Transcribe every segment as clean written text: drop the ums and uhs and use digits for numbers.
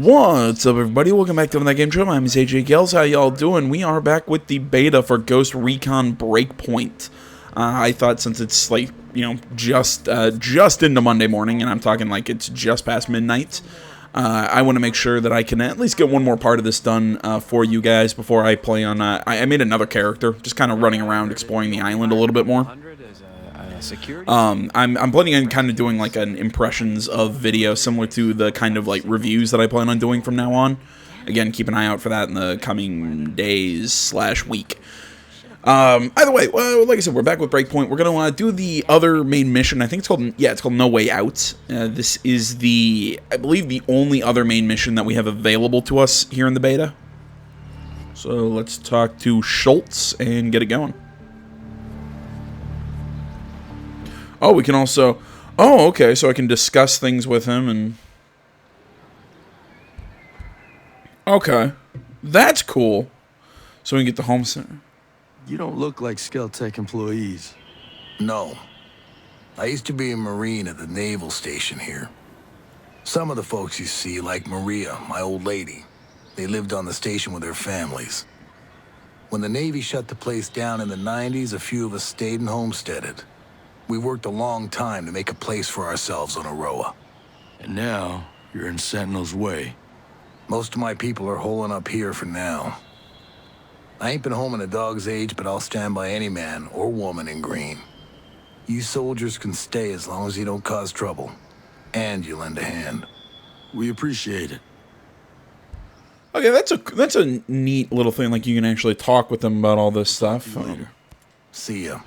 What's up, everybody? Welcome back to the Game Show. My name is AJ Gales. How y'all doing? We are back with the beta for Ghost Recon Breakpoint. I thought since it's like, just into Monday morning, and I'm talking like it's just past midnight, I want to make sure that I can at least get one more part of this done for you guys before I play on. I made another character, just kind of running around exploring the island a little bit more. I'm planning on kind of doing like an impressions of video similar to the kind of like reviews that I plan on doing from now on. Again, keep an eye out for that in the coming days/week. Either way, like I said, we're back with Breakpoint. We're gonna do the other main mission. I think it's called No Way Out. This is I believe the only other main mission that we have available to us here in the beta. So let's talk to Schultz and get it going. Oh, we can also... Oh, okay, so I can discuss things with him and... Okay. That's cool. So we can get the home center. You don't look like Skeltech employees. No. I used to be a Marine at the naval station here. Some of the folks you see, like Maria, my old lady, they lived on the station with their families. When the Navy shut the place down in the 90s, a few of us stayed and homesteaded. We worked a long time to make a place for ourselves on Aroa. And now, you're in Sentinel's way. Most of my people are holing up here for now. I ain't been home in a dog's age, but I'll stand by any man or woman in green. You soldiers can stay as long as you don't cause trouble. And you lend a hand. We appreciate it. Okay, that's a neat little thing. Like, you can actually talk with them about all this stuff. Later. See ya.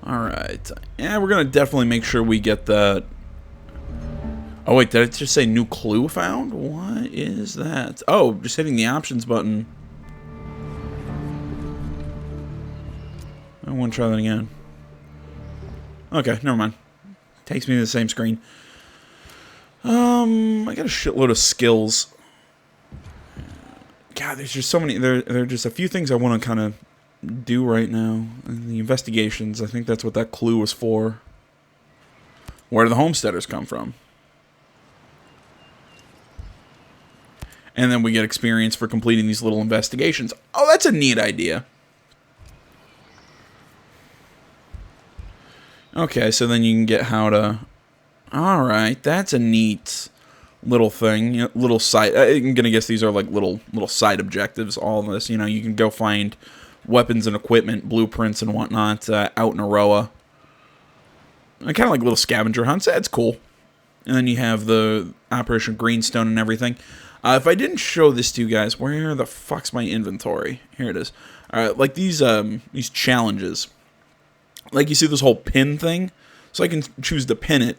Alright. Yeah, we're going to definitely make sure we get that. Oh, wait, did it just say new clue found? What is that? Oh, just hitting the options button. I want to try that again. Okay, never mind. Takes me to the same screen. I got a shitload of skills. God, there's just so many. There are just a few things I want to kind of do right now. The investigations, I think that's what that clue was for. Where do the homesteaders come from? And then we get experience for completing these little investigations. Oh, that's a neat idea. Okay, so then you can get how to... Alright, that's a neat little thing. Little side... I'm gonna guess these are like little side objectives, all of this. You can go find weapons and equipment, blueprints and whatnot out in Aroa. Kind of like little scavenger hunts. That's cool. And then you have the Operation Greenstone and everything. If I didn't show this to you guys, where the fuck's my inventory? Here it is. Alright, like these challenges. Like you see this whole pin thing. So I can choose to pin it.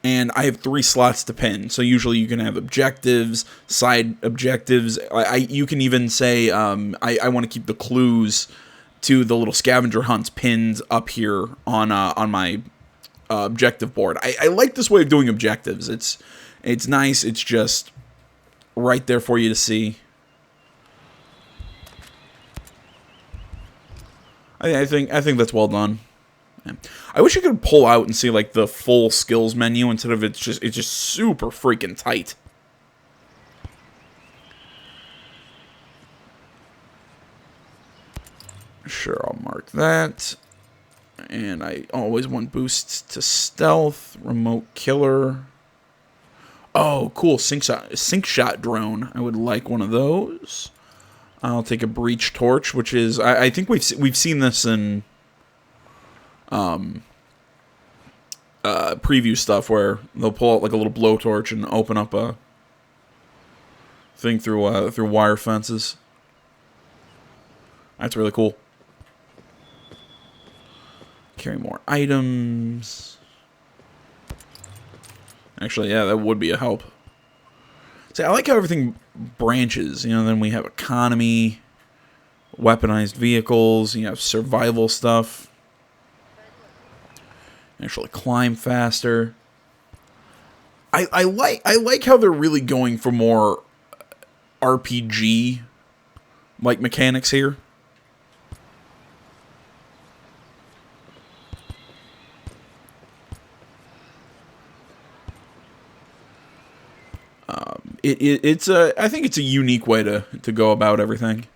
And I have 3 slots to pin. So usually you can have objectives, side objectives. You can even say, I want to keep the clues to the little scavenger hunts pinned up here on my objective board. I like this way of doing objectives. It's nice. It's just right there for you to see. I think that's well done. I wish you could pull out and see like the full skills menu instead of it's just super freaking tight. Sure, I'll mark that. And I always want boosts to stealth, remote killer. Oh, cool, sync shot drone. I would like one of those. I'll take a breach torch, which is I think we've seen this in preview stuff where they'll pull out like a little blowtorch and open up a thing through wire fences. That's really cool. Carry more items. Actually, yeah, that would be a help. See, I like how everything branches. Then we have economy, weaponized vehicles. You have survival stuff. Actually climb faster. I like how they're really going for more RPG like mechanics here. It's a, I think it's a unique way to go about everything.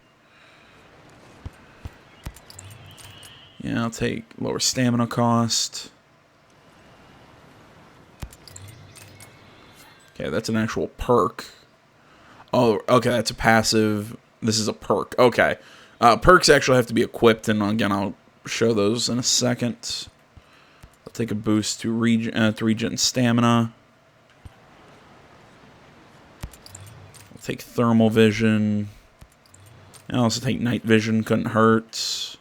Yeah, I'll take lower stamina cost. Okay, that's an actual perk. Oh, okay, that's a passive. This is a perk. Okay. Perks actually have to be equipped, and again, I'll show those in a second. I'll take a boost to regen stamina. I'll take thermal vision. I'll also take night vision, couldn't hurt.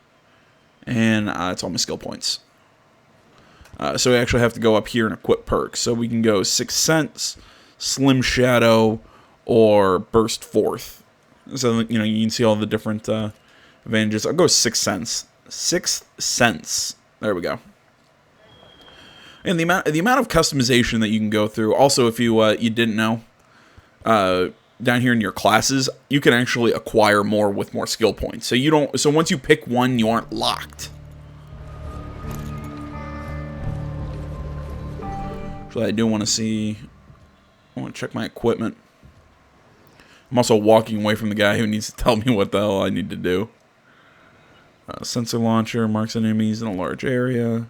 And it's all my skill points. So we actually have to go up here and equip perks. So we can go Sixth Sense, Slim Shadow, or Burst Forth. So, you know, you can see all the different advantages. I'll go Sixth Sense. Sixth Sense. There we go. And the amount of customization that you can go through. Also, if you didn't know, down here in your classes, you can actually acquire more with more skill points. So you don't. So once you pick one, you aren't locked. Actually, I do want to see. I want to check my equipment. I'm also walking away from the guy who needs to tell me what the hell I need to do. Sensor launcher marks enemies in a large area.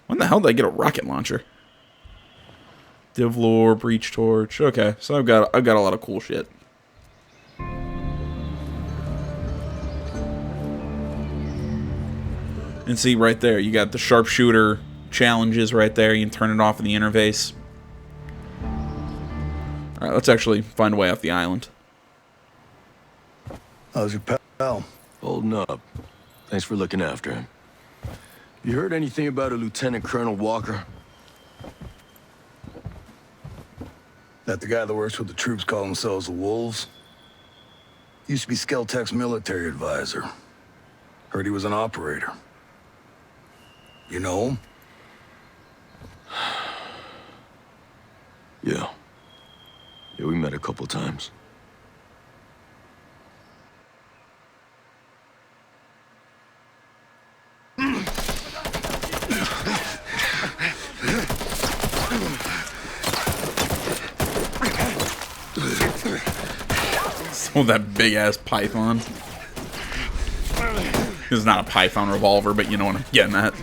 When the hell did I get a rocket launcher? Divlore, breach torch. Okay, so I've got a lot of cool shit. And see right there, you got the sharpshooter challenges right there. You can turn it off in the interface. All right, let's actually find a way off the island. How's your pal? Holding up. Thanks for looking after him. You heard anything about a Lieutenant Colonel Walker? That the guy that works with the troops call themselves the Wolves? Used to be Skeltech's military advisor. Heard he was an operator. You know him? Yeah. Yeah, we met a couple times. Oh, that big ass python. This is not a python revolver, but you know what I'm getting at.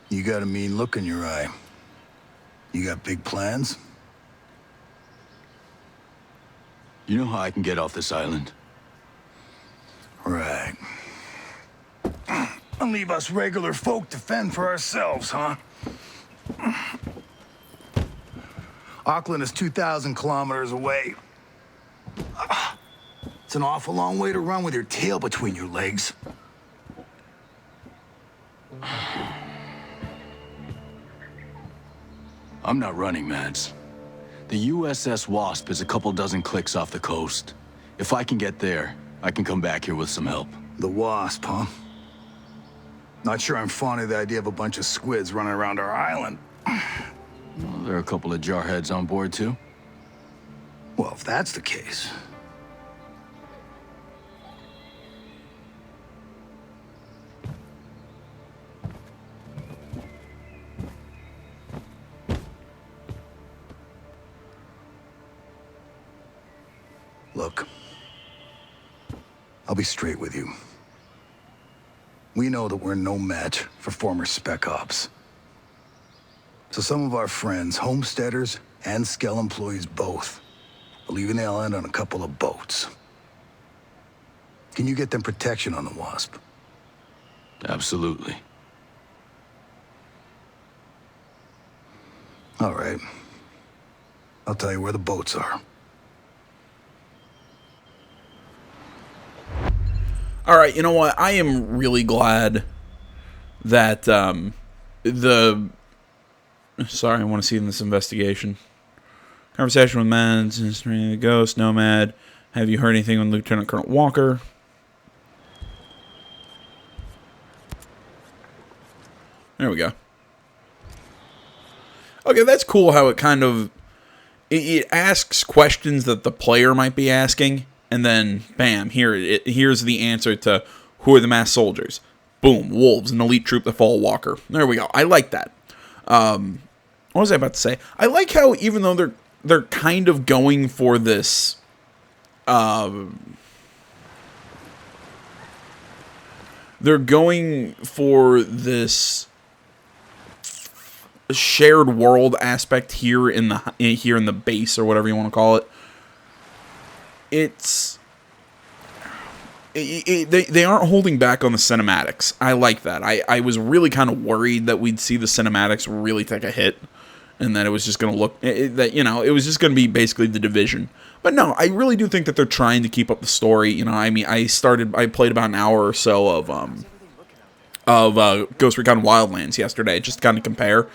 You got a mean look in your eye. You got big plans? You know how I can get off this island? Right. And leave us regular folk to fend for ourselves, huh? Auckland is 2,000 kilometers away. It's an awful long way to run with your tail between your legs. I'm not running, Mads. The USS Wasp is a couple dozen clicks off the coast. If I can get there, I can come back here with some help. The Wasp, huh? Not sure I'm fond of the idea of a bunch of squids running around our island. Well, there are a couple of jarheads on board, too. Well, if that's the case... Look, I'll be straight with you. We know that we're no match for former Spec Ops. So some of our friends, homesteaders and Skell employees both, are leaving the island on a couple of boats. Can you get them protection on the Wasp? Absolutely. All right. I'll tell you where the boats are. All right, you know what? I am really glad that Sorry, I want to see in this investigation. Conversation with Mads, history of the ghost, Nomad. Have you heard anything with Lieutenant Colonel Walker? There we go. Okay, that's cool how it kind of... It asks questions that the player might be asking, and then, bam, here's the answer to who are the masked soldiers. Boom, wolves, an elite troop, the fall walker. There we go. I like that. What was I about to say? I like how even though they're kind of going for this... they're going for this shared world aspect here in the base, or whatever you want to call it. They aren't holding back on the cinematics. I like that. I was really kind of worried that we'd see the cinematics really take a hit, and that it was just going to look it was just going to be basically The Division. But no, I really do think that they're trying to keep up the story. You know, I mean, I played about an hour or so of Ghost Recon Wildlands yesterday, just to kind of compare.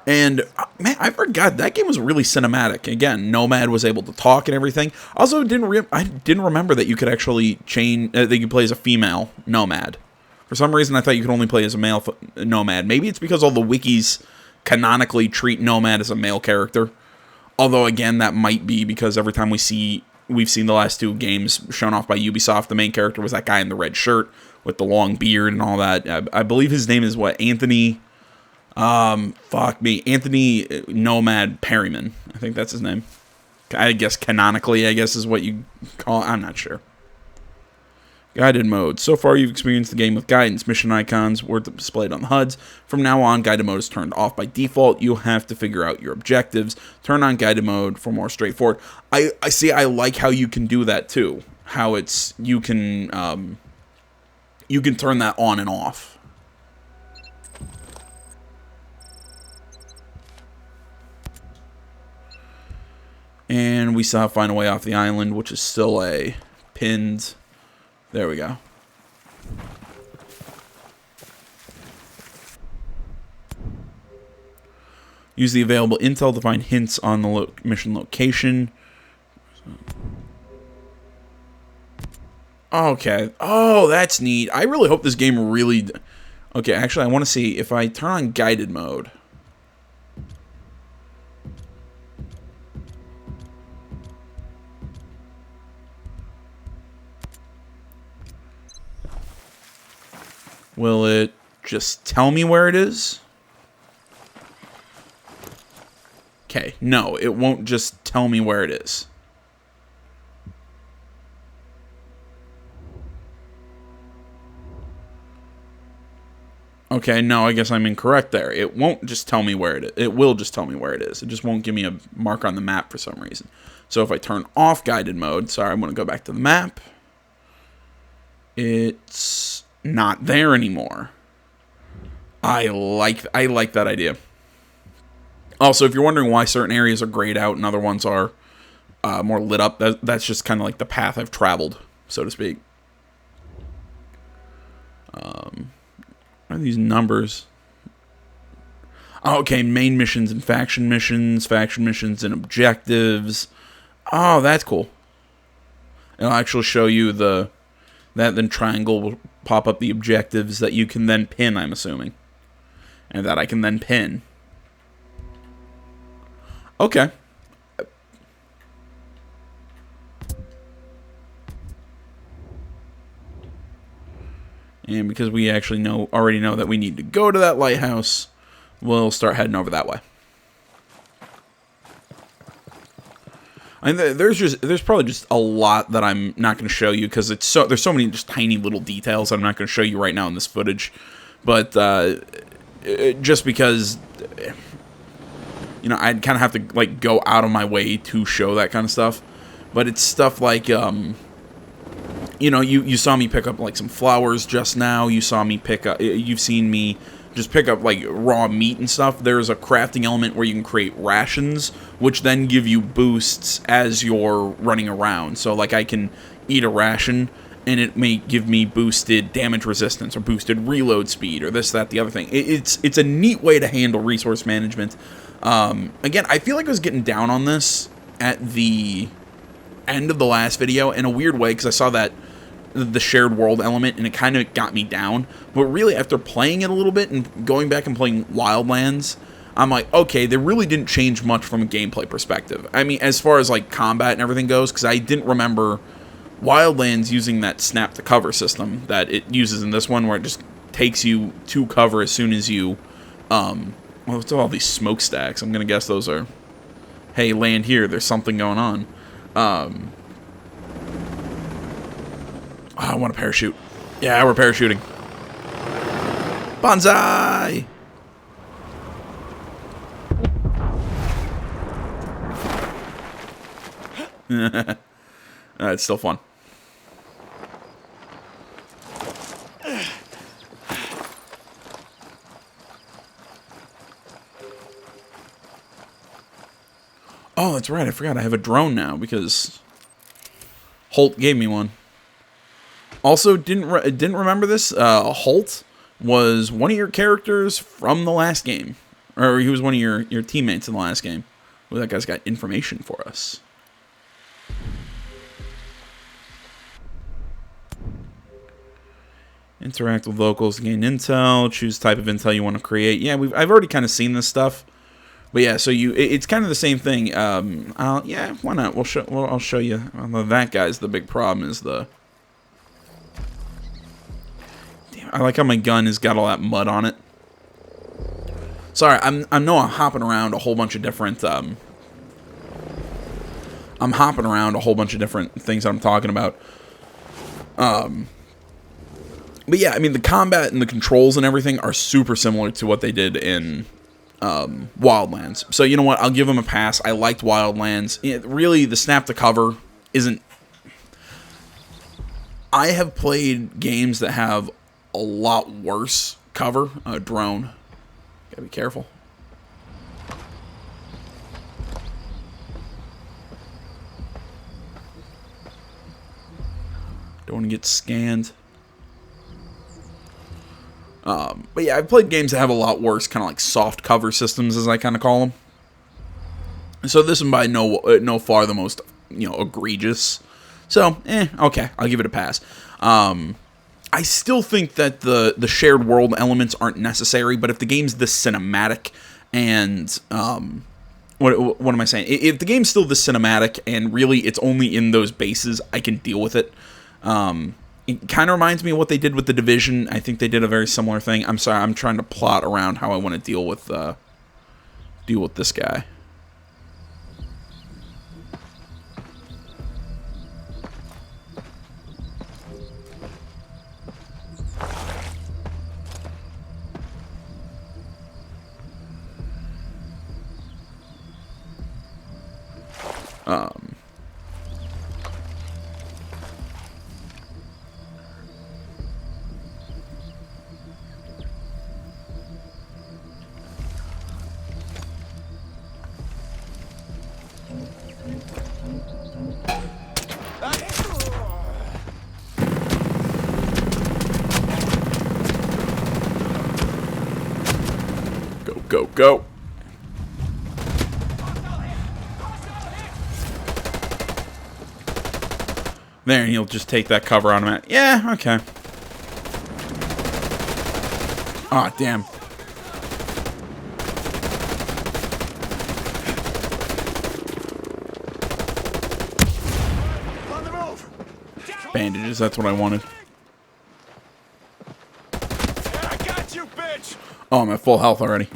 And, man, I forgot, that game was really cinematic. Again, Nomad was able to talk and everything. Also, I didn't remember that you could actually change, that you could play as a female Nomad. For some reason, I thought you could only play as a male Nomad. Maybe it's because all the wikis canonically treat Nomad as a male character. Although, again, that might be because every time we've seen the last two games shown off by Ubisoft, the main character was that guy in the red shirt with the long beard and all that. I believe his name is, Anthony... Anthony Nomad Perryman. I think that's his name. I guess canonically, is what you call it. I'm not sure. Guided mode. So far, you've experienced the game with guidance. Mission icons were displayed on the HUDs. From now on, guided mode is turned off by default. You'll have to figure out your objectives. Turn on guided mode for more straightforward. I see. I like how you can do that too. How you can turn that on and off. And we still have to find a way off the island, which is still a pinned... There we go. Use the available intel to find hints on the mission location. Okay. Oh, that's neat. I really hope this game really... Okay, actually, I want to see if I turn on guided mode... Will it just tell me where it is? Okay, no, it won't just tell me where it is. Okay, no, I guess I'm incorrect there. It won't just tell me where it is. It will just tell me where it is. It just won't give me a mark on the map for some reason. So if I turn off guided mode, sorry, I'm going to go back to the map. It's... not there anymore. I like that idea. Also, if you're wondering why certain areas are grayed out and other ones are more lit up, that's just kind of like the path I've traveled, so to speak. What are these numbers? Oh, okay, main missions and faction missions and objectives. Oh, that's cool. It'll actually show you that then triangle will pop up the objectives that you can then pin, I'm assuming. And that I can then pin. Okay. And because we actually already know that we need to go to that lighthouse, we'll start heading over that way. And there's probably just a lot that I'm not going to show you because there's so many just tiny little details I'm not going to show you right now in this footage, but just because I'd kind of have to like go out of my way to show that kind of stuff. But it's stuff like you saw me pick up like some flowers just now. You've seen me just pick up like raw meat and stuff. There's a crafting element where you can create rations, which then give you boosts as you're running around. So like I can eat a ration and it may give me boosted damage resistance or boosted reload speed or this, that, the other thing. It's a neat way to handle resource management. Again, I feel like I was getting down on this at the end of the last video in a weird way because I saw that the shared world element and it kind of got me down. But really, after playing it a little bit and going back and playing Wildlands, I'm like, okay, they really didn't change much from a gameplay perspective. I mean, as far as like combat and everything goes, because I didn't remember Wildlands using that snap to cover system that it uses in this one, where it just takes you to cover as soon as you, well, it's all these smokestacks. I'm gonna guess those are, hey, land here. There's something going on. I want a parachute. Yeah, we're parachuting. Banzai! It's still fun. Oh, that's right. I forgot I have a drone now because Holt gave me one. Also, didn't remember this. Holt was one of your characters from the last game, or he was one of your teammates in the last game. Well, that guy's got information for us. Interact with locals to gain intel. Choose type of intel you want to create. Yeah, I've already kind of seen this stuff. But yeah, so it's kind of the same thing. Yeah, why not? I'll show you. Well, that guy's the big problem. Is the damn, I like how my gun has got all that mud on it. Sorry, I'm hopping around a whole bunch of different. I'm hopping around a whole bunch of different things that I'm talking about. But yeah, I mean the combat and the controls and everything are super similar to what they did in Wildlands. So you know what? I'll give them a pass. I liked Wildlands. Really, the snap to cover isn't... I have played games that have a lot worse cover. Drone. Gotta be careful. Don't want to get scanned. But yeah, I've played games that have a lot worse, kind of like soft cover systems, as I kind of call them. So this one by no far the most, egregious. So, okay, I'll give it a pass. I still think that the shared world elements aren't necessary, but if the game's this cinematic and, what am I saying? If the game's still this cinematic and really it's only in those bases, I can deal with it. It kind of reminds me of what they did with The Division. I think they did a very similar thing. I'm sorry, I'm trying to plot around how I want to deal with this guy. Go. There, and he'll just take that cover on him. Yeah, okay. Aw, damn. Bandages, that's what I wanted. I got you, bitch! Oh, I'm at full health already.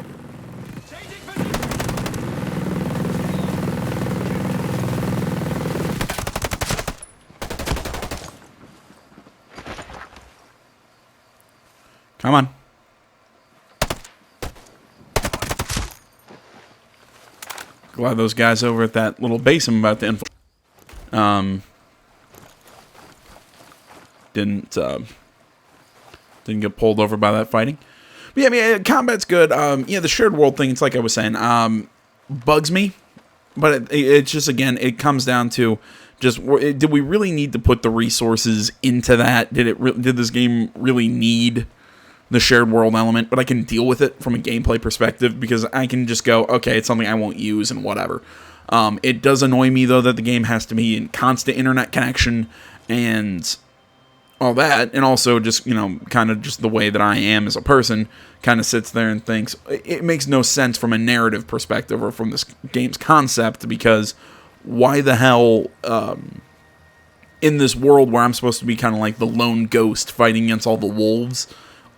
Come on. Glad those guys over at that little base I'm about to infiltrate. Didn't get pulled over by that fighting. But yeah, I mean, combat's good. Yeah, the shared world thing, it's like I was saying, bugs me. But it's just, again, it comes down to just, did we really need to put the resources into that? Did this game really need the shared world element? But I can deal with it from a gameplay perspective because I can just go, okay, it's something I won't use and whatever. It does annoy me, though, that the game has to be in constant internet connection and all that, and also just, kind of just the way that I am as a person, kind of sits there and thinks it makes no sense from a narrative perspective or from this game's concept, because why the hell, in this world where I'm supposed to be kind of like the lone ghost fighting against all the wolves,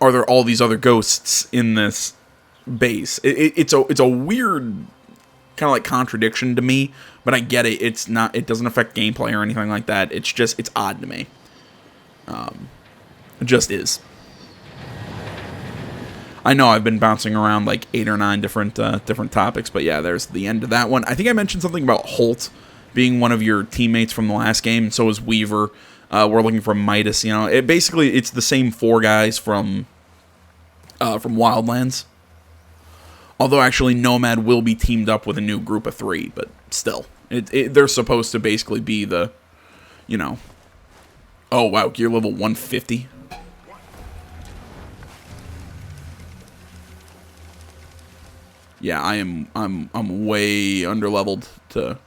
are there all these other ghosts in this base? It's a weird kind of like contradiction to me, but I get it. It doesn't affect gameplay or anything like that. It's odd to me. It just is. I know I've been bouncing around like 8 or 9 different topics, but yeah, there's the end of that one. I think I mentioned something about Holt being one of your teammates from the last game, and so is Weaver. We're looking for Midas. It's the same 4 guys from Wildlands. Although actually Nomad will be teamed up with a new group of 3, but still, they're supposed to basically be the, Oh wow, gear level 150. Yeah, I'm way underleveled to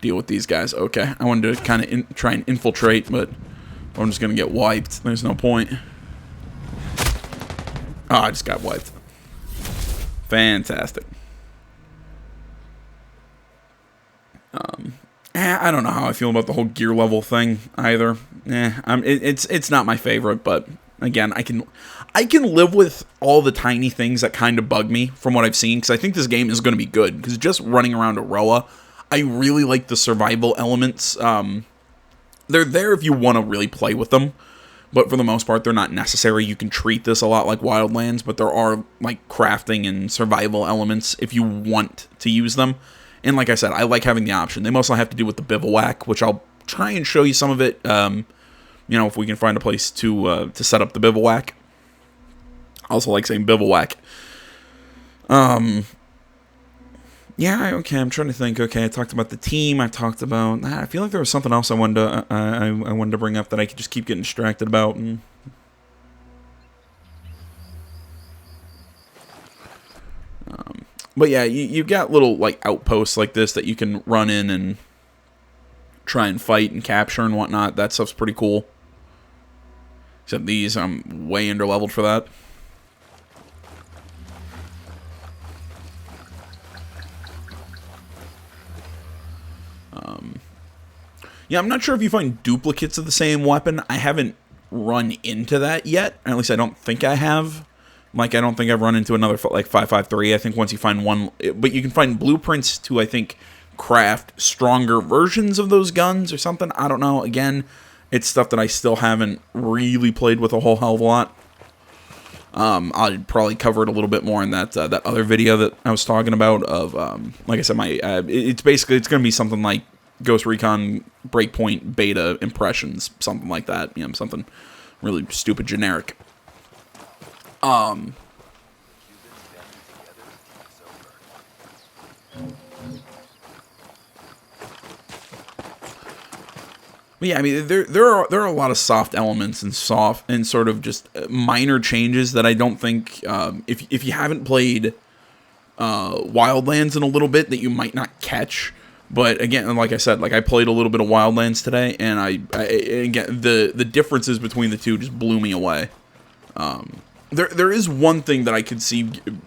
deal with these guys. Okay, I wanted to kind of try and infiltrate, but I'm just gonna get wiped. There's no point. Oh, I just got wiped. Fantastic. I don't know how I feel about the whole gear level thing either. It's not my favorite, but again, I can live with all the tiny things that kind of bug me from what I've seen, because I think this game is going to be good. Because just running around Aroa, I really like the survival elements. They're there if you want to really play with them, but for the most part, they're not necessary. You can treat this a lot like Wildlands, but there are like crafting and survival elements if you want to use them. And like I said, I like having the option. They mostly have to do with the bivouac, which I'll try and show you some of it. If we can find a place to set up the bivouac. I also like saying bivouac. Yeah, okay, I'm trying to think. Okay, I talked about the team. I talked about... I feel like there was something else I wanted to bring up that I could just keep getting distracted about. But yeah, you've got little like outposts like this that you can run in and try and fight and capture and whatnot. That stuff's pretty cool. Except these, I'm way underleveled for that. Yeah, I'm not sure if you find duplicates of the same weapon. I haven't run into that yet. Or at least I don't think I have. Like, I don't think I've run into another, like, 5.53. I think once you find one... But you can find blueprints to, I think, craft stronger versions of those guns or something. I don't know. Again, it's stuff that I still haven't really played with a whole hell of a lot. I'll probably cover it a little bit more in that other video that I was talking about of, like I said, it's basically, it's going to be something like Ghost Recon Breakpoint beta impressions, something like that, something really stupid generic. But yeah, I mean, there are a lot of soft elements and sort of just minor changes that I don't think if you haven't played Wildlands in a little bit, that you might not catch. But again, like I said, like I played a little bit of Wildlands today, and again the differences between the two just blew me away. There is one thing that I could see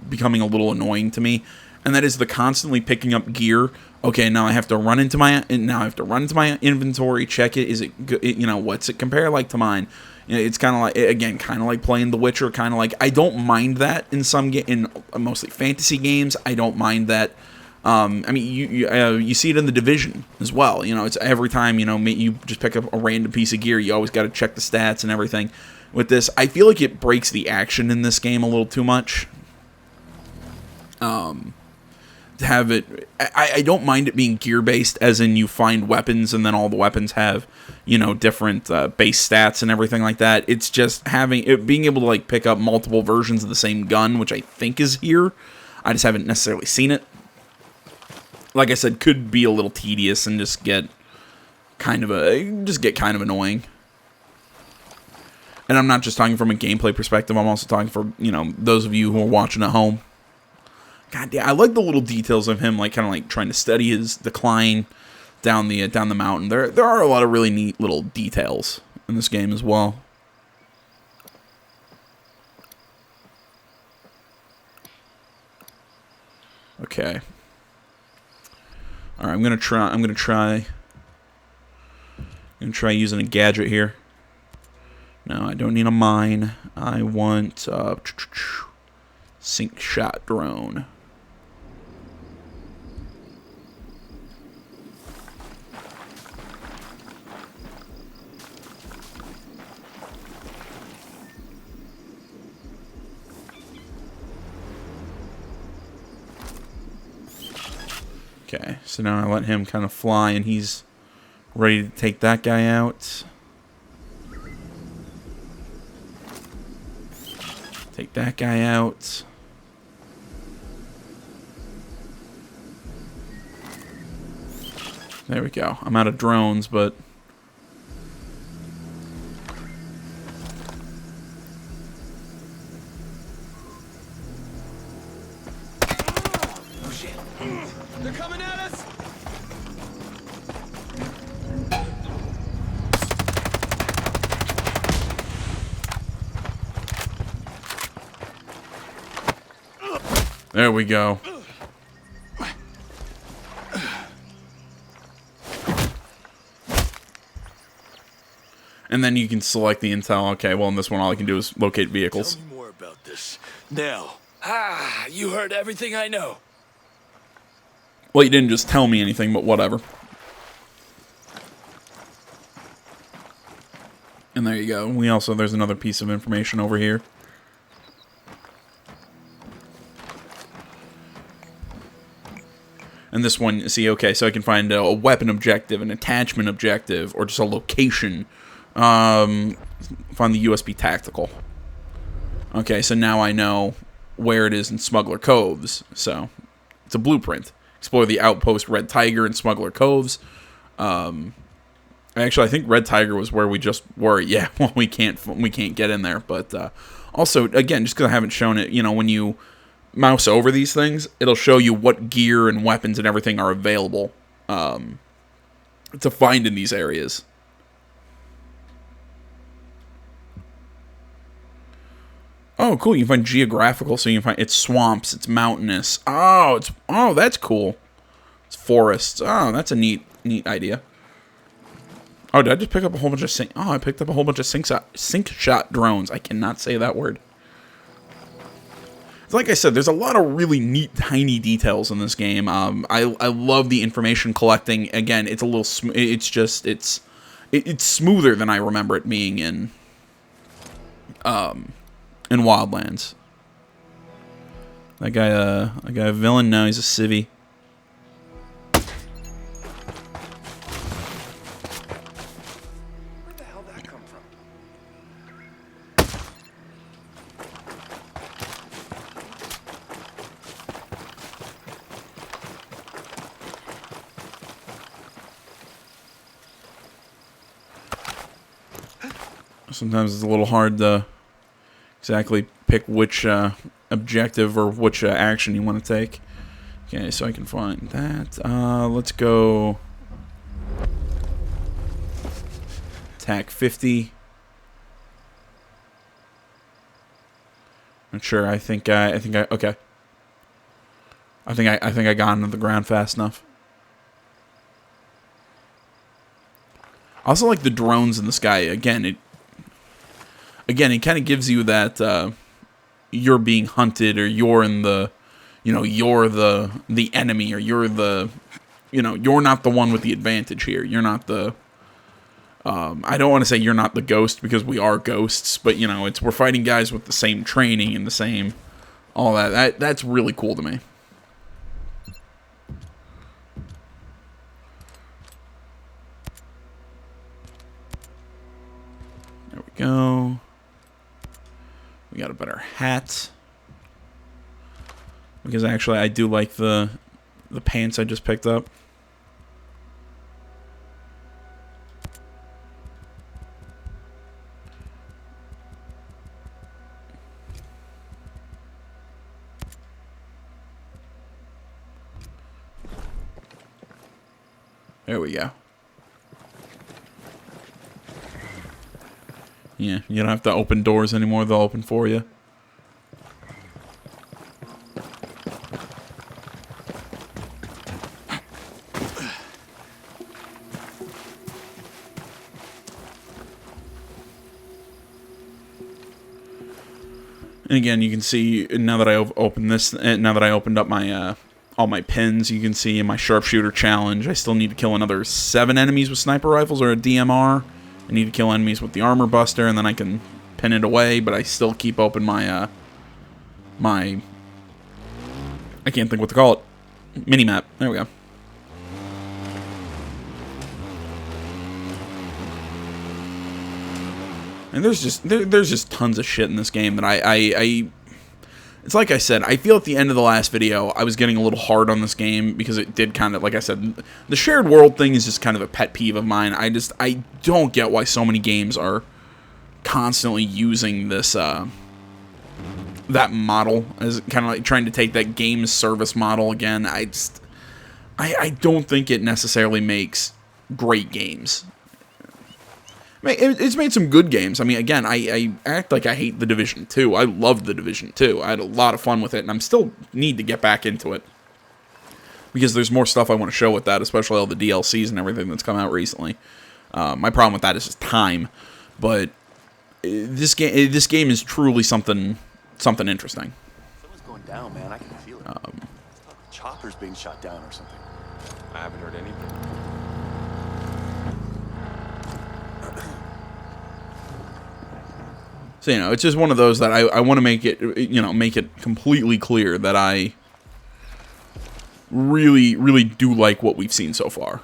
becoming a little annoying to me, and that is the constantly picking up gear. Okay, now I have to run into my inventory, check it. Is it good? What's it compare like to mine? It's kind of like, again, kind of like playing The Witcher. Kind of like, I don't mind that in in mostly fantasy games. I don't mind that. I mean, you see it in The Division as well. It's every time you just pick up a random piece of gear, you always got to check the stats and everything. With this, I feel like it breaks the action in this game a little too much. To have it, I don't mind it being gear based, as in you find weapons and then all the weapons have different base stats and everything like that. It's just being able to like pick up multiple versions of the same gun, which I think is here. I just haven't necessarily seen it. Like I said, could be a little tedious and just get kind of annoying. And I'm not just talking from a gameplay perspective. I'm also talking for those of you who are watching at home. God damn, I like the little details of him, like kind of like trying to study his decline down the mountain. There are a lot of really neat little details in this game as well. Okay. All right, I'm gonna try using a gadget here. No, I don't need a mine. I want sink shot drone. Okay, so now I let him kind of fly, and he's ready to take that guy out. Take that guy out. There we go. I'm out of drones, but... Oh shit. They're coming at us! There we go. And then you can select the intel. Okay, well in this one all I can do is locate vehicles. Tell me more about this. Now. Ah, you heard everything I know. Well, you didn't just tell me anything, but whatever. And there you go. There's another piece of information over here. And this one, see, okay, so I can find a weapon objective, an attachment objective, or just a location. Find the USB tactical. Okay, so now I know where it is in Smuggler Coves. So, it's a blueprint. Explore the outpost Red Tiger and Smuggler Coves. Actually, I think Red Tiger was where we just were. Yeah, well, we can't get in there. But also, again, just because I haven't shown it, when you mouse over these things, it'll show you what gear and weapons and everything are available to find in these areas. Oh, cool! You can find geographical, so you can find it's swamps, it's mountainous. Oh, that's cool. It's forests. Oh, that's a neat idea. Oh, did I just pick up a whole bunch of I picked up a whole bunch of sink shot drones. I cannot say that word. Like I said, there's a lot of really neat, tiny details in this game. I love the information collecting. Again, it's a little it's smoother than I remember it being in Wildlands. That guy a villain? No, he's a civvy. Where the hell did that come from? Sometimes it's a little hard to exactly pick which objective or which action you want to take. Okay, so I can find that. Let's go attack 50. Not sure. I think I okay. I think I got into the ground fast enough. I also like the drones in the sky. Again, it kind of gives you that you're being hunted, or you're in the, you're the enemy, or you're the, you're not the one with the advantage here. You're not the. I don't want to say you're not the ghost, because we are ghosts, but we're fighting guys with the same training and the same, all that. That's really cool to me. There we go. We got a better hat. Because actually I do like the pants I just picked up. There we go. Yeah, you don't have to open doors anymore. They'll open for you. And again, you can see now that I've opened this, now that I opened up my all my pins, you can see in my sharpshooter challenge, I still need to kill another 7 enemies with sniper rifles or a DMR. I need to kill enemies with the armor buster, and then I can pin it away. But I still keep open my my I can't think what to call it, mini map. There we go. And there's just tons of shit in this game that I it's like I said, I feel at the end of the last video, I was getting a little hard on this game because it did kind of, like I said, the shared world thing is just kind of a pet peeve of mine. I don't get why so many games are constantly using this, that model as kind of like trying to take that game service model again. I don't think it necessarily makes great games. It's made some good games. I mean, again, I act like I hate The Division 2. I loved The Division 2. I had a lot of fun with it, and I'm still need to get back into it. Because there's more stuff I want to show with that, especially all the DLCs and everything that's come out recently. My problem with that is just time. But this game is truly something interesting. Someone's going down, man. I can feel it. Chopper's being shot down or something. I haven't heard anything. So, you know, it's just one of those that I want to make it, you know, make it completely clear that I really, really do like what we've seen so far.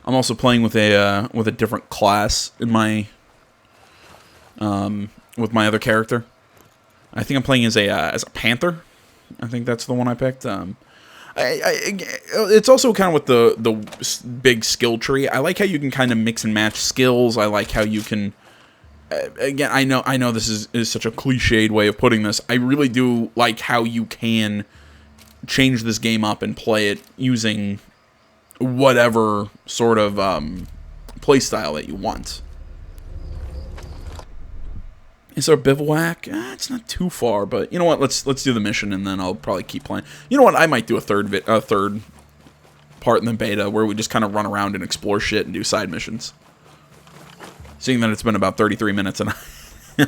I'm also playing with a different class in my with my other character. I think I'm playing as a panther. I think that's the one I picked. It's also kind of with the big skill tree. I like how you can kind of mix and match skills. I like how you can. Again, I know this is such a cliched way of putting this. I really do like how you can change this game up and play it using whatever sort of play style that you want. Is there a bivouac? It's not too far, but you know what? Let's do the mission, and then I'll probably keep playing. You know what? I might do a third part in the beta where we just kind of run around and explore shit and do side missions. Seeing that it's been about 33 minutes and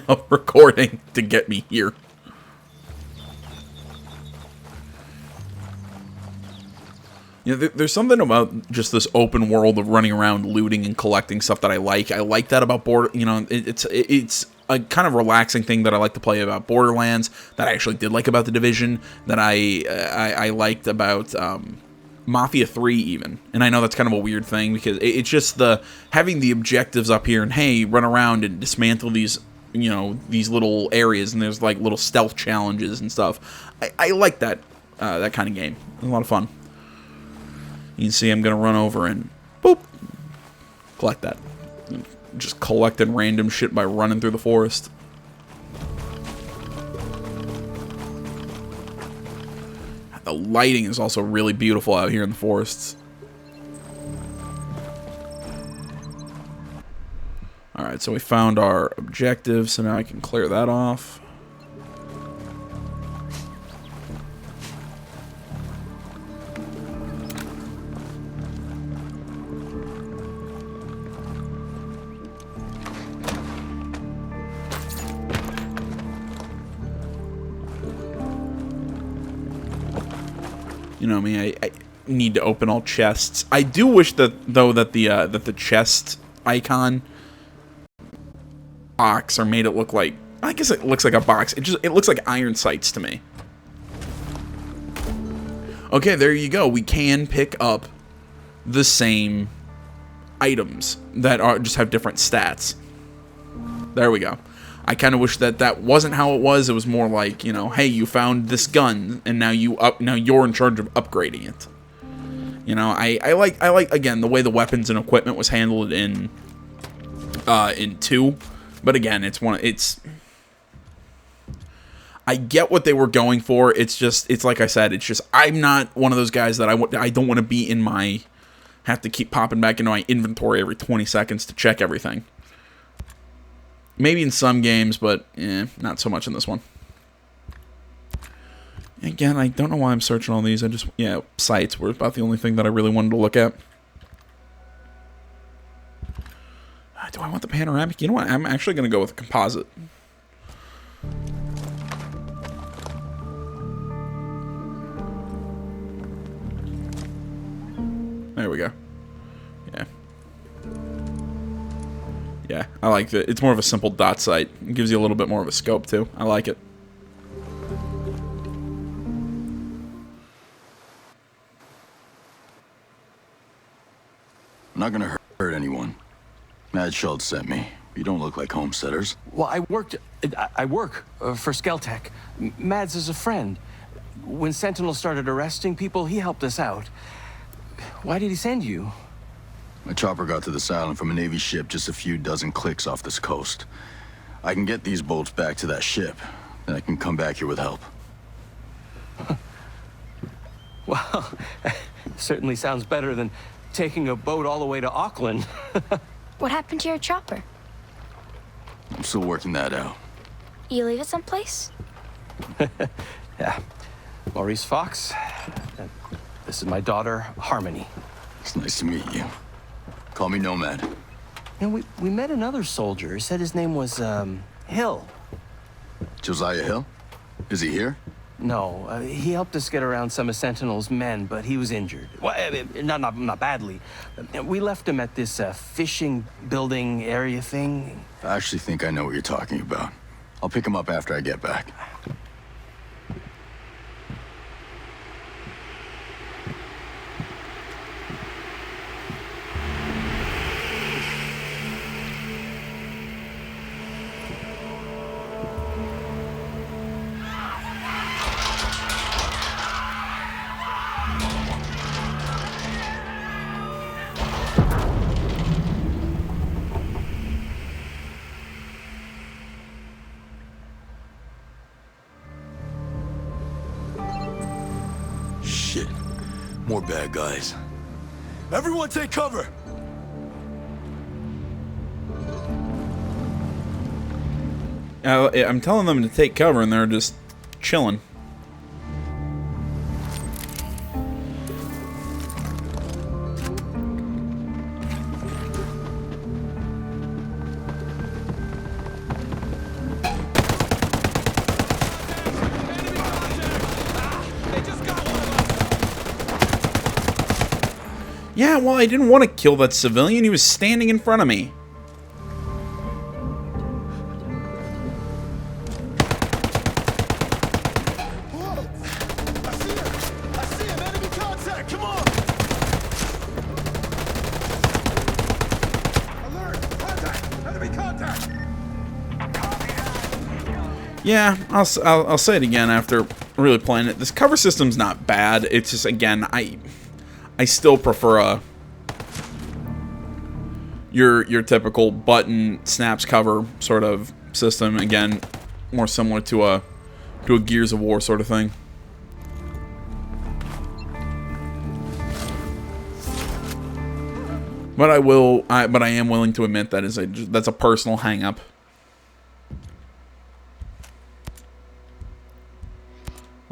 of recording to get me here. You know, there's something about just this open world of running around, looting and collecting stuff that I like. I like that about You know, it's a kind of relaxing thing that I like to play about Borderlands, that I actually did like about The Division, that I liked about Mafia 3 even. And I know that's kind of a weird thing because it's just having the objectives up here and hey, run around and dismantle these, you know, these little areas, and there's like little stealth challenges and stuff. I like that kind of game. It's a lot of fun. You can see I'm going to run over and boop, collect that. Just collecting random shit by running through the forest. The lighting is also really beautiful out here in the forests. Alright, so we found our objective, so now I can clear that off. You know me, I need to open all chests. I do wish that the chest icon box or made it look like, I guess it looks like a box. It looks like iron sights to me. Okay, there you go. We can pick up the same items that just have different stats. There we go. I kind of wish that wasn't how it was. It was more like, you know, hey, you found this gun, and now you're in charge of upgrading it. You know, I like again the way the weapons and equipment was handled in 2, but again, it's I get what they were going for. It's like I said, it's just I'm not one of those guys that I don't want to be in my have to keep popping back into my inventory every 20 seconds to check everything. Maybe in some games, but not so much in this one. Again, I don't know why I'm searching all these. Sites were about the only thing that I really wanted to look at. Do I want the panoramic? You know what? I'm actually going to go with a composite. There we go. Yeah. Yeah, I like it. It's more of a simple dot sight. It gives you a little bit more of a scope, too. I like it. I'm not gonna hurt anyone. Mad Schultz sent me. You don't look like homesteaders. Well, I work for Skeltec. Mads is a friend. When Sentinel started arresting people, he helped us out. Why did he send you? My chopper got to this island from a Navy ship just a few dozen clicks off this coast. I can get these bolts back to that ship, then I can come back here with help. Well, certainly sounds better than taking a boat all the way to Auckland. What happened to your chopper? I'm still working that out. You leave it someplace? Yeah. Maurice Fox. This is my daughter, Harmony. It's nice to meet you. Call me Nomad. You know, we met another soldier. He said his name was, Hill. Josiah Hill? Is he here? No, he helped us get around some of Sentinel's men, but he was injured. Well, not badly. We left him at this fishing building area thing. I actually think I know what you're talking about. I'll pick him up after I get back. Shit. More bad guys. Everyone take cover! I'm telling them to take cover, and they're just chilling. Yeah, well, I didn't want to kill that civilian. He was standing in front of me. I see him! Enemy contact! Come on! Alert! Contact! Enemy contact! Yeah, I'll say it again after really playing it. This cover system's not bad. It's just, again, I still prefer your typical button snaps cover sort of system. Again, more similar to a Gears of War sort of thing. But I am willing to admit that's a personal hang-up.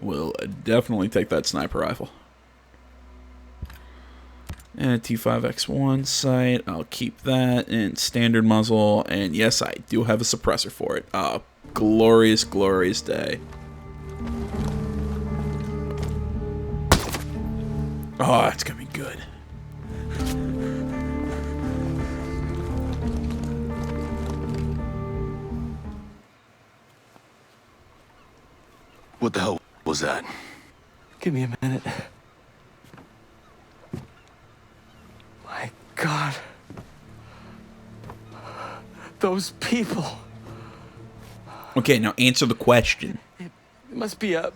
Will definitely take that sniper rifle. And a T5X1 sight. I'll keep that. And standard muzzle. And yes, I do have a suppressor for it. Glorious, glorious day. Oh, it's gonna be good. What the hell was that? Give me a minute. My God. Those people. Okay, now answer the question. It must be a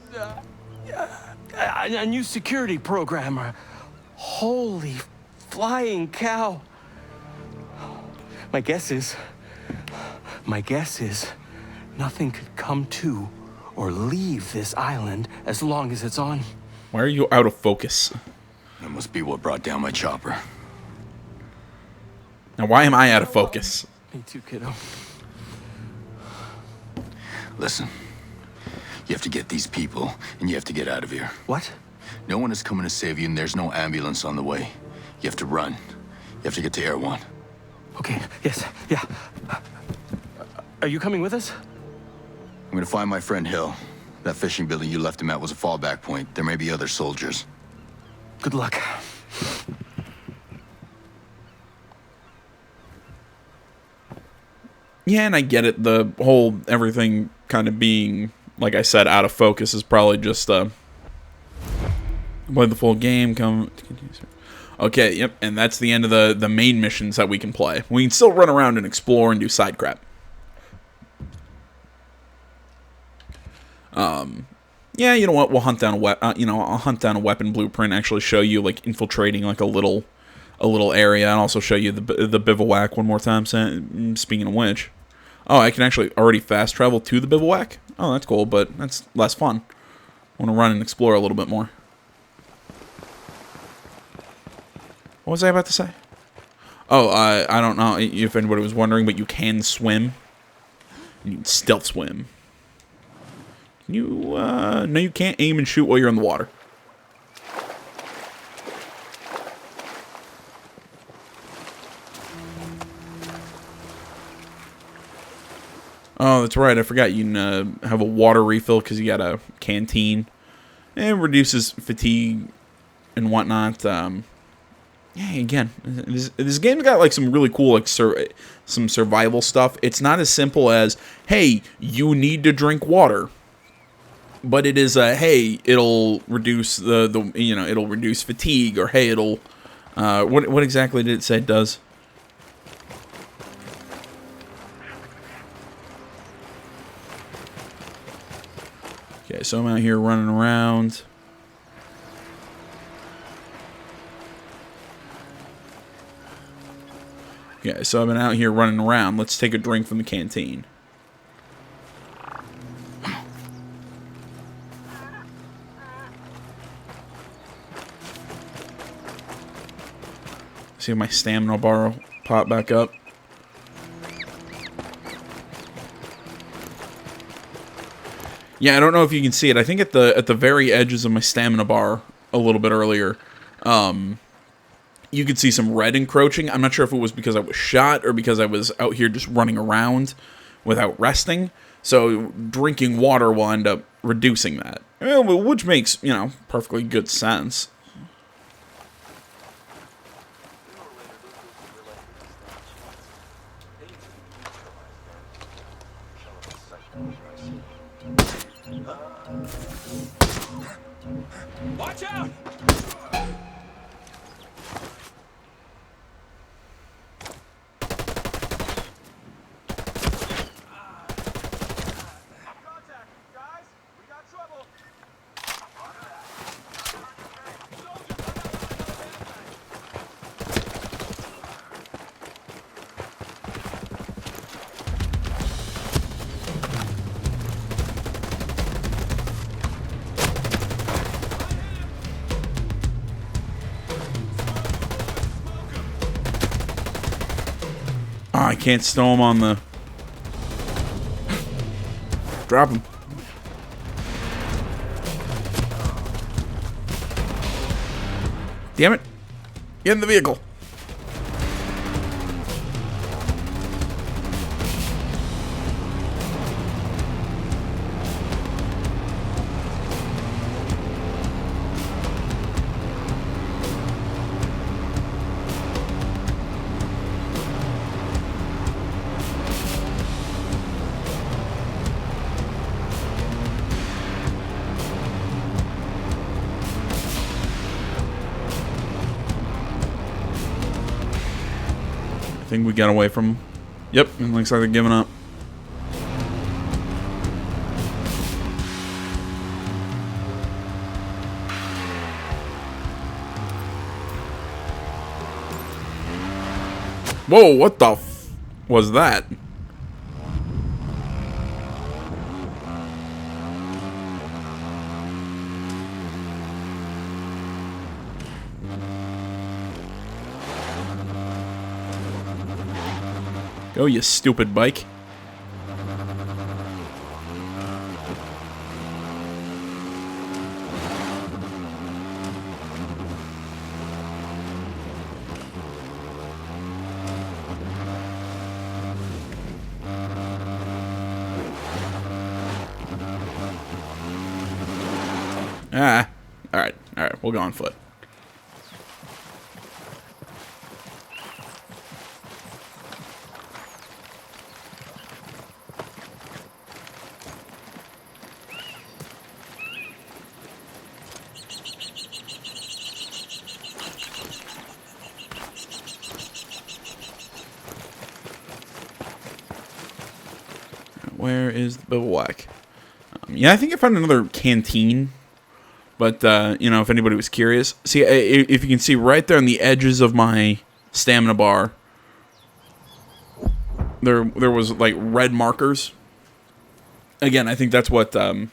new security program. Holy flying cow. My guess is nothing could come to or leave this island as long as it's on. Why are you out of focus? That must be what brought down my chopper. Now, why am I out of focus? Me too, kiddo. Listen, you have to get these people, and you have to get out of here. What? No one is coming to save you, and there's no ambulance on the way. You have to run. You have to get to Air One. Okay, yes, yeah. Are you coming with us? I'm gonna find my friend Hill. That fishing building you left him at was a fallback point. There may be other soldiers. Good luck. Yeah, and I get it. The whole everything kind of being, like I said, out of focus is probably just play the full game. Okay, yep, and that's the end of the main missions that we can play. We can still run around and explore and do side crap. Yeah, you know what? We'll hunt down I'll hunt down a weapon blueprint. Actually, show you like infiltrating like a little area, and also show you the bivouac one more time. Speaking of which, oh, I can actually already fast travel to the bivouac. Oh, that's cool, but that's less fun. I want to run and explore a little bit more. What was I about to say? Oh, I don't know if anybody was wondering, but you can swim. You can stealth swim. No, you can't aim and shoot while you're in the water. Oh, that's right. I forgot you can have a water refill because you got a canteen. It reduces fatigue and whatnot. Yeah, again, this game's got like some really cool like some survival stuff. It's not as simple as, hey, you need to drink water. But it is hey, it'll reduce it'll reduce fatigue, or hey, it'll what exactly did it say it does? Okay, so I'm out here running around. Okay, so I've been out here running around. Let's take a drink from the canteen. See if my stamina bar will pop back up. Yeah, I don't know if you can see it. I think at the very edges of my stamina bar a little bit earlier, you could see some red encroaching. I'm not sure if it was because I was shot or because I was out here just running around without resting. So drinking water will end up reducing that, which makes, perfectly good sense. Watch out! Oh, I can't stow him on the... Drop him. Damn it. Get in the vehicle. I think we got away from... Yep, it looks like they're giving up. Whoa, what the f... was that? Go, you stupid bike. Ah. Alright, we'll go on foot. Where is the bivouac? Yeah, I think I found another canteen. But, you know, if anybody was curious. See, if you can see right there on the edges of my stamina bar, there was, like, red markers. Again, I think that's what, I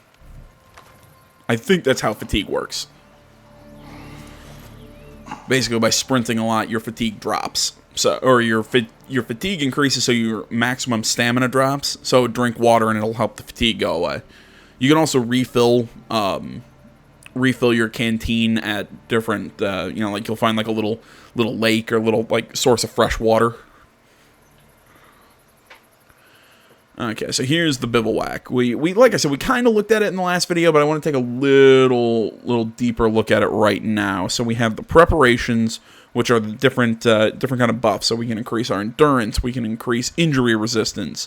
think that's how fatigue works. Basically, by sprinting a lot, your fatigue drops. So, or your fatigue increases, so your maximum stamina drops. So drink water and it'll help the fatigue go away. You can also refill your canteen at different, you know, like you'll find like a little lake or little like source of fresh water. Okay, so here's the bivouac. We like I said, we kind of looked at it in the last video, but I want to take a little deeper look at it right now. So we have the preparations, which are the different kind of buffs. So we can increase our endurance, we can increase injury resistance,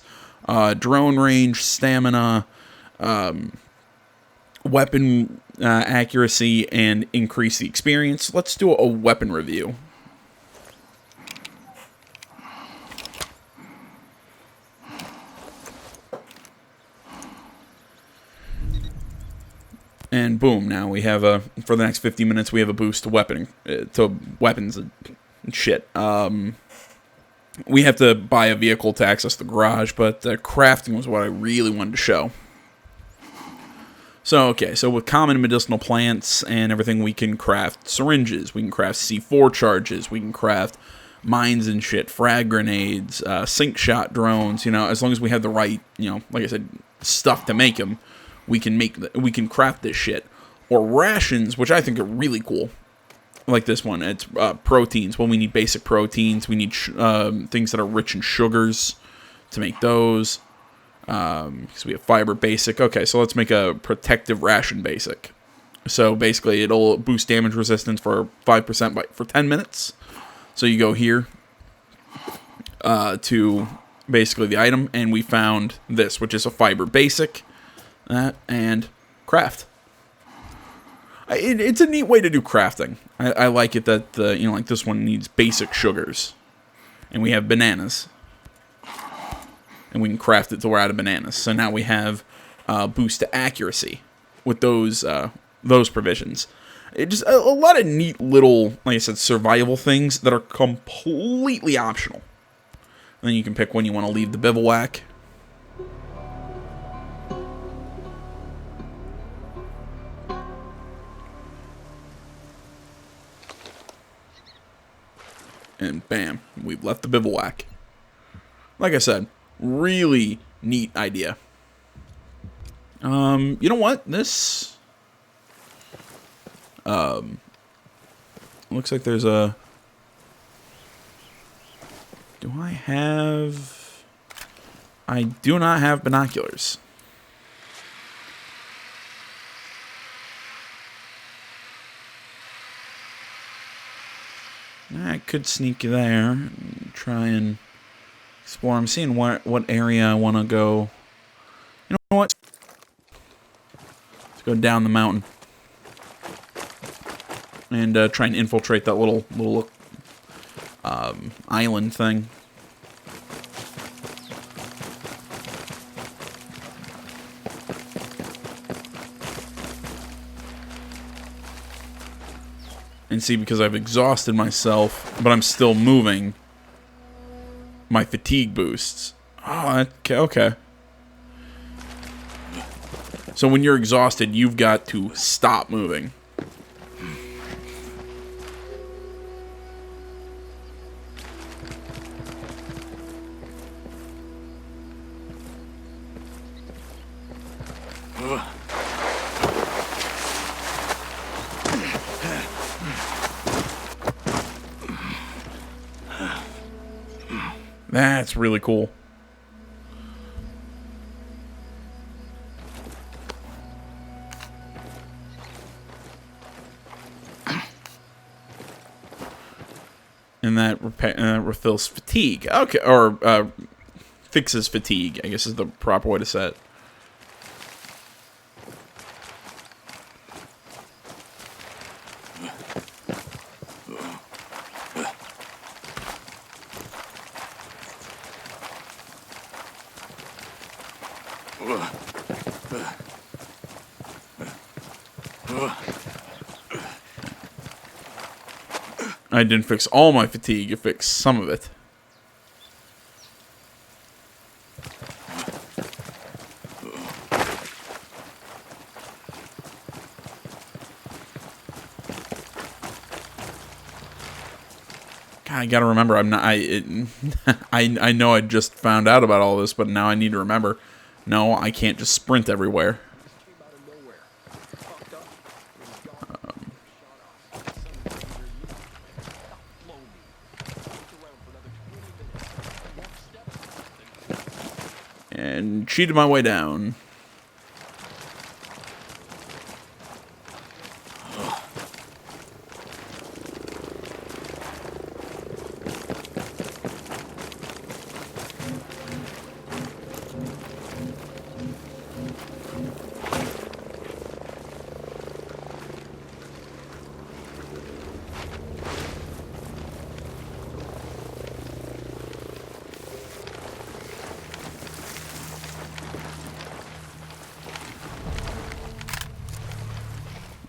drone range, stamina, weapon accuracy, and increase the experience. Let's do a weapon review. And boom, now we have for the next 50 minutes, we have a boost to weapons and shit. We have to buy a vehicle to access the garage, but crafting was what I really wanted to show. So, okay, so with common medicinal plants and everything, we can craft syringes, we can craft C4 charges, we can craft mines and shit, frag grenades, sink shot drones, you know, as long as we have the right, you know, like I said, stuff to make them, we can craft this shit. Or rations, which I think are really cool. Like this one, it's proteins. Well, we need basic proteins, we need things that are rich in sugars to make those. Because we have fiber basic. Okay, so let's make a protective ration basic. So basically, it'll boost damage resistance for 5% for 10 minutes. So you go here to basically the item, and we found this, which is a fiber basic, and craft. It's a neat way to do crafting. I like it that you know, like this one needs basic sugars, and we have bananas. And we can craft it till we're out of bananas. So now we have boost to accuracy with those provisions. It just a lot of neat little, like I said, survival things that are completely optional. And then you can pick when you want to leave the bivouac. And bam, we've left the bivouac. Like I said, really neat idea. You know what? This looks like there's a... Do I have... I do not have binoculars. I could sneak there and try and explore. I'm seeing what area I want to go. You know what? Let's go down the mountain and try and infiltrate that little island thing. And see, because I've exhausted myself, but I'm still moving, my fatigue boosts. Oh, okay. So when you're exhausted, you've got to stop moving. That's really cool. And that refills fatigue. Okay, or fixes fatigue, I guess is the proper way to say it. I didn't fix all my fatigue, it fixed some of it. God, I gotta remember, I'm not, I know I just found out about all this, but now I need to remember, no, I can't just sprint everywhere. And cheated my way down.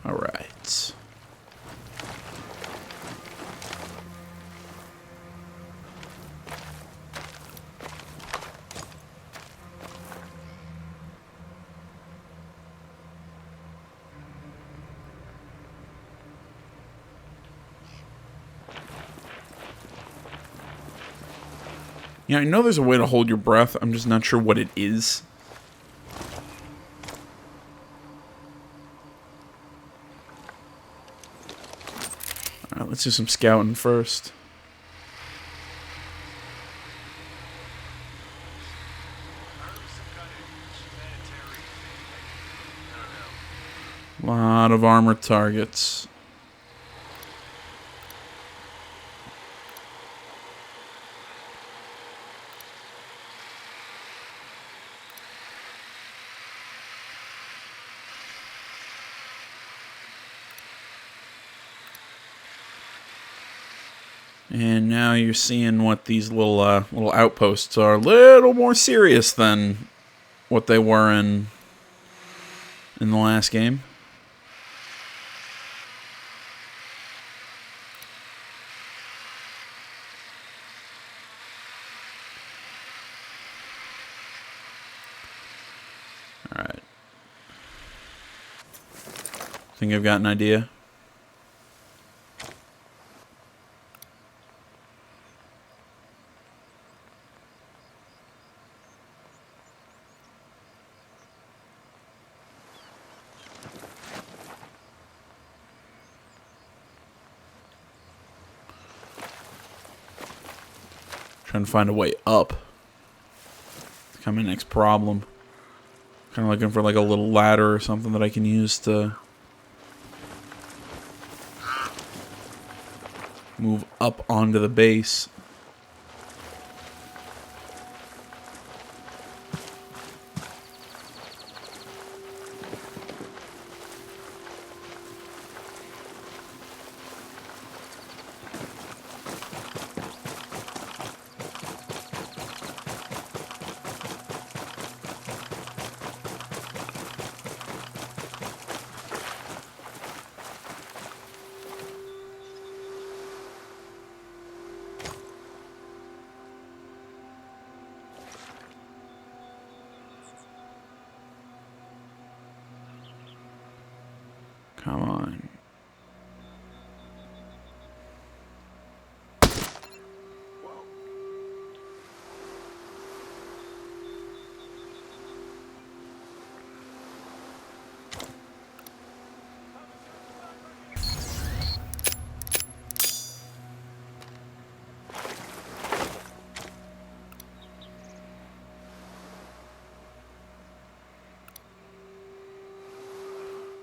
All right. Yeah, I know there's a way to hold your breath. I'm just not sure what it is. All right, let's do some scouting first. Lot of armored targets. And now you're seeing what these little outposts are. A little more serious than what they were in the last game. All right. Think I've got an idea. Trying to find a way up. It's kind of my next problem. Kind of looking for like a little ladder or something that I can use to move up onto the base.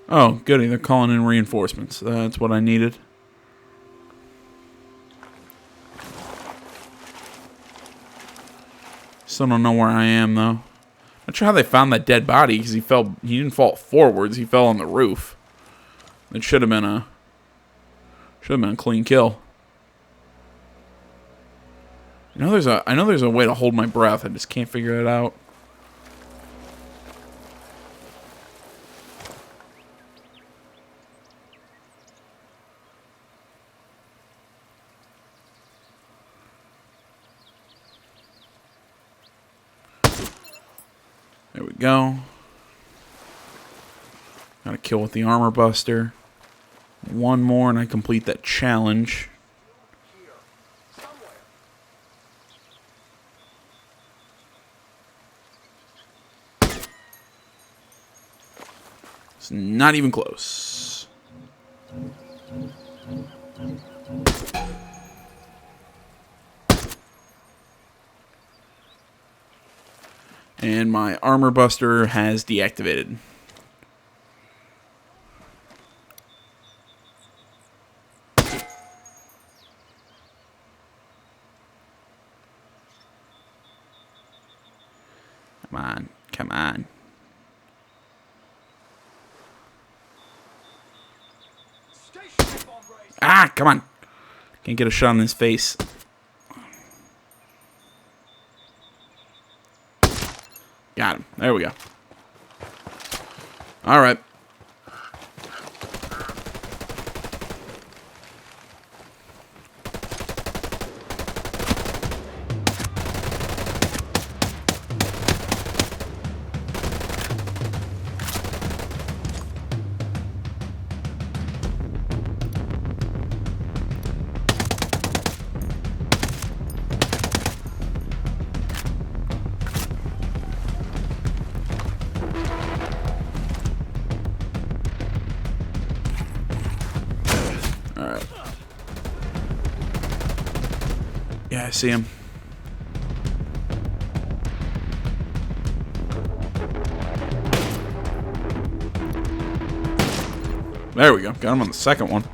Oh, goody. They're calling in reinforcements. That's what I needed. Still don't know where I am, though. Not sure how they found that dead body, because he didn't fall forwards, he fell on the roof. It should have been a clean kill. I know there's a way to hold my breath, I just can't figure it out. There we go. Got a kill with the armor buster. One more and I complete that challenge. It's not even close. And my armor buster has deactivated. Come on, come on. Ah, come on. Can't get a shot in his face. Got him. There we go. All right. Alright. Yeah, I see him. There we go. Got him on the second one.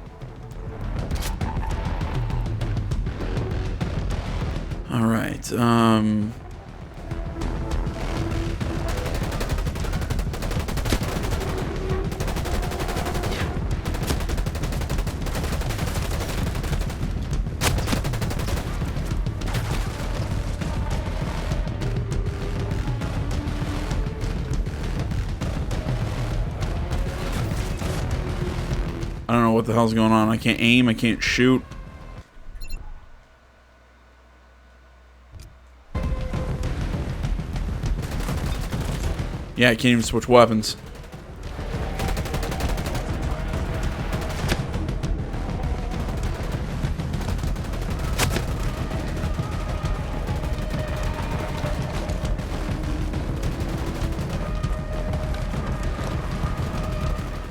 Alright, I don't know what the hell's going on. I can't aim, I can't shoot. Yeah, I can't even switch weapons.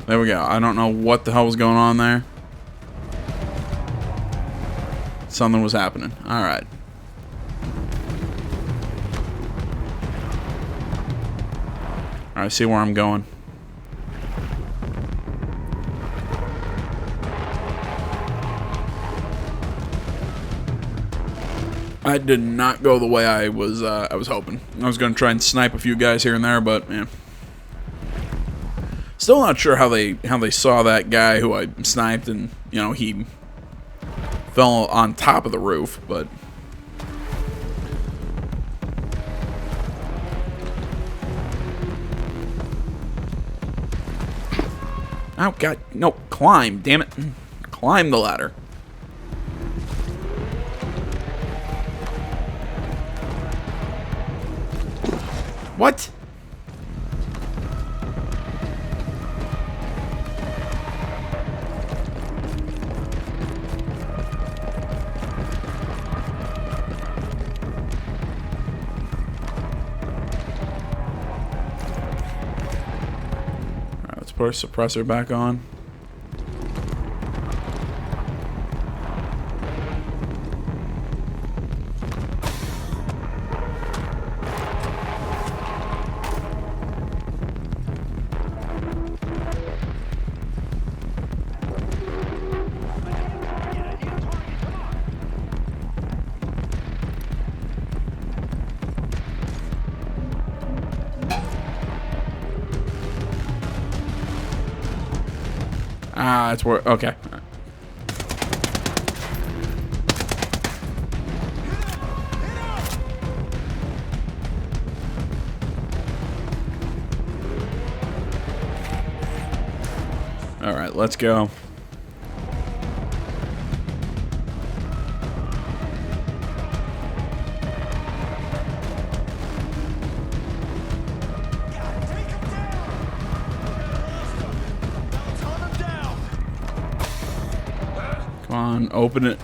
There we go. I don't know what the hell was going on there. Something was happening. Alright. I see where I'm going. I did not go the way I was hoping. I was going to try and snipe a few guys here and there, but yeah. Still not sure how they saw that guy who I sniped, and you know he fell on top of the roof, but. Oh, God. No, climb. Damn it. Climb the ladder. What? Let's put our suppressor back on. That's where... Okay. Alright, let's go. Come on, open it.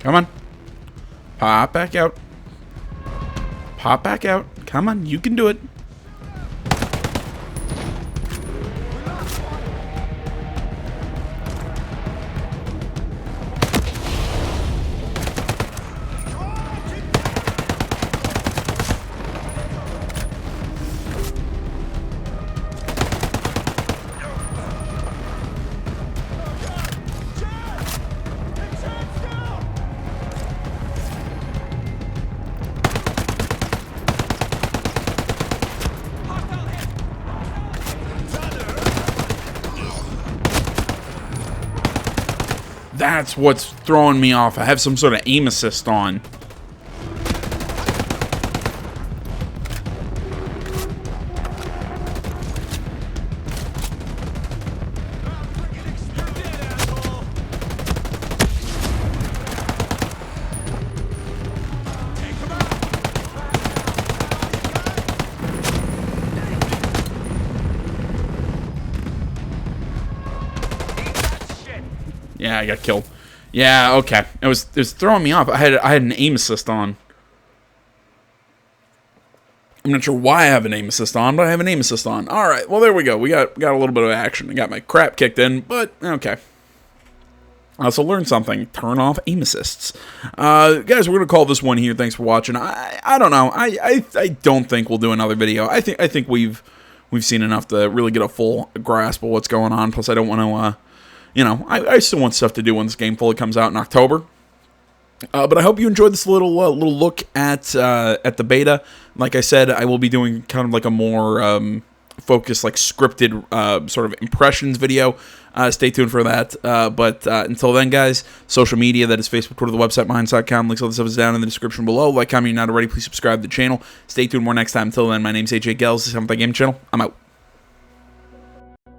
Come on. Pop back out. Pop back out. Come on, you can do it. That's what's throwing me off. I have some sort of aim assist on. Yeah, I got killed. Yeah, okay. It was throwing me off. I had an aim assist on. I'm not sure why I have an aim assist on, but I have an aim assist on. All right. Well, there we go. We got a little bit of action. I got my crap kicked in, but okay. I also learned something. Turn off aim assists. Guys, we're gonna call this one here. Thanks for watching. I don't know. I don't think we'll do another video. I think we've seen enough to really get a full grasp of what's going on. Plus, I don't want to. You know, I still want stuff to do when this game fully comes out in October. But I hope you enjoyed this little look at the beta. Like I said, I will be doing kind of like a more focused, like scripted sort of impressions video. Stay tuned for that. But until then, guys, social media, that is Facebook, Twitter, the website, minds.com. Links all this stuff is down in the description below. Like, comment, if you're not already, please subscribe to the channel. Stay tuned more next time. Until then, my name's AJ Gels. This is the Game Channel. I'm out.